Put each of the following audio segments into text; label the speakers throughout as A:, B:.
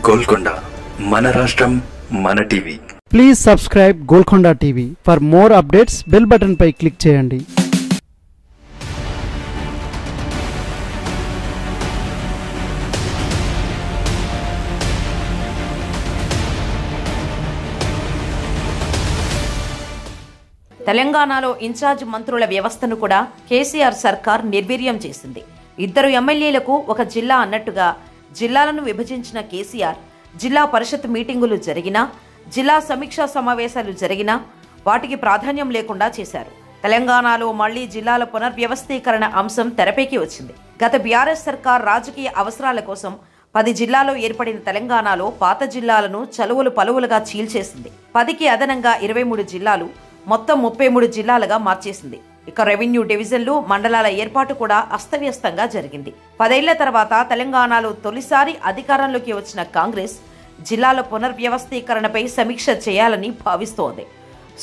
A: గోల్కొండ మన రాష్ట్రం మన TV.
B: Please subscribe Golkonda TV. For more updates bell button పై క్లిక్ చేయండి.
C: తెలంగాణలో ఇన్ఛార్జ్ మంత్రుల వ్యవస్థను కూడా కేసీఆర్ సర్కార్ నిర్వీర్యం చేసింది. 2 ఎమ్మెల్యేలకు ఒక జిల్లా అన్నట్టుగా జిల్లాలను విభజించిన కేసీఆర్ జిల్లా పరిషత్ మీటింగులు జరిగినా, జిల్లా సమీక్షా సమావేశాలు జరిగినా వాటికి ప్రాధాన్యం లేకుండా చేశారు. తెలంగాణలో మళ్లీ జిల్లాల పునర్వ్యవస్థీకరణ అంశం తెరపైకి వచ్చింది. గత బీఆర్ఎస్ సర్కార్ రాజకీయ అవసరాల కోసం 10 జిల్లాలో ఏర్పడిన తెలంగాణలో పాత జిల్లాలను చలువలు పలువులుగా చీల్చేసింది. 10కి అదనంగా 23 జిల్లాలు మొత్తం 33 జిల్లాలుగా మార్చేసింది. ఇక రెవెన్యూ డివిజన్లు, మండలాల ఏర్పాటు కూడా అస్తవ్యస్తంగా జరిగింది. 10 ఏళ్ల తర్వాత తెలంగాణలో తొలిసారి అధికారంలోకి వచ్చిన కాంగ్రెస్ జిల్లాల పునర్వ్యవస్థీకరణపై సమీక్ష చేయాలని భావిస్తోంది.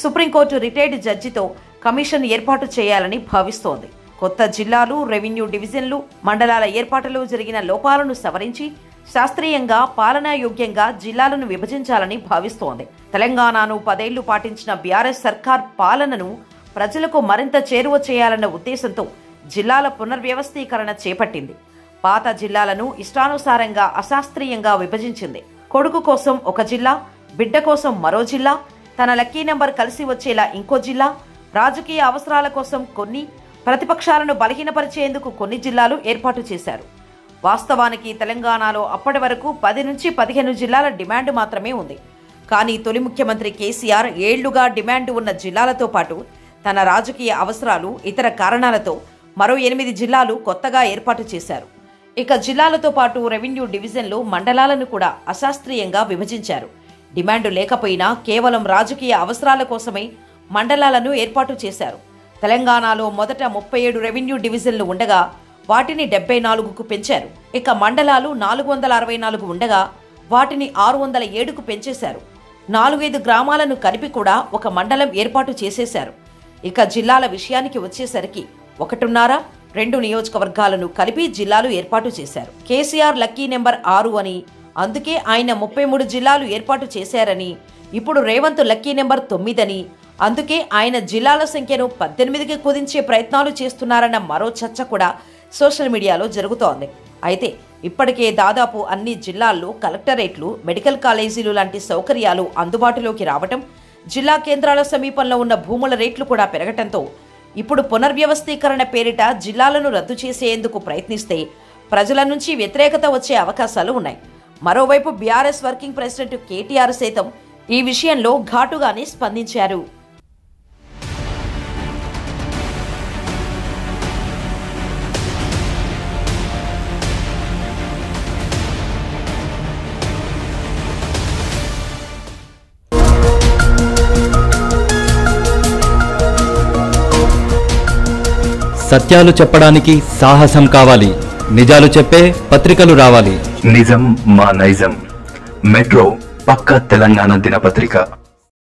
C: సుప్రీంకోర్టు రిటైర్డ్ జడ్జితో కమిషన్ ఏర్పాటు చేయాలని భావిస్తోంది. కొత్త జిల్లాలు, రెవెన్యూ డివిజన్లు, మండలాల ఏర్పాటులో జరిగిన లోపాలను సవరించి శాస్త్రీయంగా, పాలనాయోగ్యంగా జిల్లాలను విభజించాలని భావిస్తోంది. తెలంగాణను 10 ఏళ్లు పాటించిన బీఆర్ఎస్ సర్కార్ పాలనను ప్రజలకు మరింత చేరువ చేయాలన్న ఉద్దేశంతో జిల్లాల పునర్వ్యవస్థీకరణ చేపట్టింది. పాత జిల్లాలను ఇష్టానుసారంగా, అశాస్త్రీయంగా విభజించింది. కొడుకు కోసం ఒక జిల్లా, బిడ్డ కోసం మరో జిల్లా, తన లక్కీ నెంబర్ కలిసి వచ్చేలా ఇంకో జిల్లా, రాజకీయ అవసరాల కోసం కొన్ని, ప్రతిపక్షాలను బలహీనపరిచేందుకు కొన్ని జిల్లాలు ఏర్పాటు చేశారు. వాస్తవానికి తెలంగాణలో అప్పటి వరకు 10 నుంచి 15 జిల్లాల డిమాండ్ మాత్రమే ఉంది. కానీ తొలి ముఖ్యమంత్రి కేసీఆర్ ఏళ్లుగా డిమాండ్ ఉన్న జిల్లాలతో పాటు తన రాజకీయ అవసరాలు, ఇతర కారణాలతో మరో 8 జిల్లాలు కొత్తగా ఏర్పాటు చేశారు. ఇక జిల్లాలతో పాటు రెవెన్యూ డివిజన్లు, మండలాలను కూడా అశాస్త్రీయంగా విభజించారు. డిమాండ్ లేకపోయినా కేవలం రాజకీయ అవసరాల కోసమే మండలాలను ఏర్పాటు చేశారు. తెలంగాణలో మొదట 37 రెవెన్యూ డివిజన్లు ఉండగా వాటిని 74కు పెంచారు. ఇక మండలాలు 464 ఉండగా వాటిని 607కు పెంచేశారు. 4-5 గ్రామాలను కలిపి కూడా ఒక మండలం ఏర్పాటు చేసేశారు. ఇక జిల్లాల విషయానికి వచ్చేసరికి 1.5-2 నియోజకవర్గాలను కలిపి జిల్లాలు ఏర్పాటు చేశారు. కేసీఆర్ లక్కీ నెంబర్ 6 అని, అందుకే ఆయన 33 జిల్లాలు ఏర్పాటు చేశారని, ఇప్పుడు రేవంత్ లక్కీ నెంబర్ 9 అని, అందుకే ఆయన జిల్లాల సంఖ్యను 18కి కుదించే ప్రయత్నాలు చేస్తున్నారన్న మరో చర్చ కూడా సోషల్ మీడియాలో జరుగుతోంది. అయితే ఇప్పటికే దాదాపు అన్ని జిల్లాల్లో కలెక్టరేట్లు, మెడికల్ కాలేజీలు లాంటి సౌకర్యాలు అందుబాటులోకి రావటం, జిల్లా కేంద్రాల సమీపంలో ఉన్న భూముల రేట్లు కూడా పెరగటంతో ఇప్పుడు పునర్వ్యవస్థీకరణ పేరిట జిల్లాలను రద్దు చేసేందుకు ప్రయత్నిస్తే ప్రజల నుంచి వ్యతిరేకత వచ్చే అవకాశాలు ఉన్నాయి. మరోవైపు బీఆర్ఎస్ వర్కింగ్ ప్రెసిడెంట్ కేటీఆర్ సైతం ఈ విషయంలో ఘాటుగానే స్పందించారు.
D: సత్యాలు చెప్పడానికి సాహసం కావాలి, నిజాలు చెప్పే పత్రికలు రావాలి.
A: నిజం మా నైజం. మెట్రో పక్క తెలంగాణ దినపత్రిక.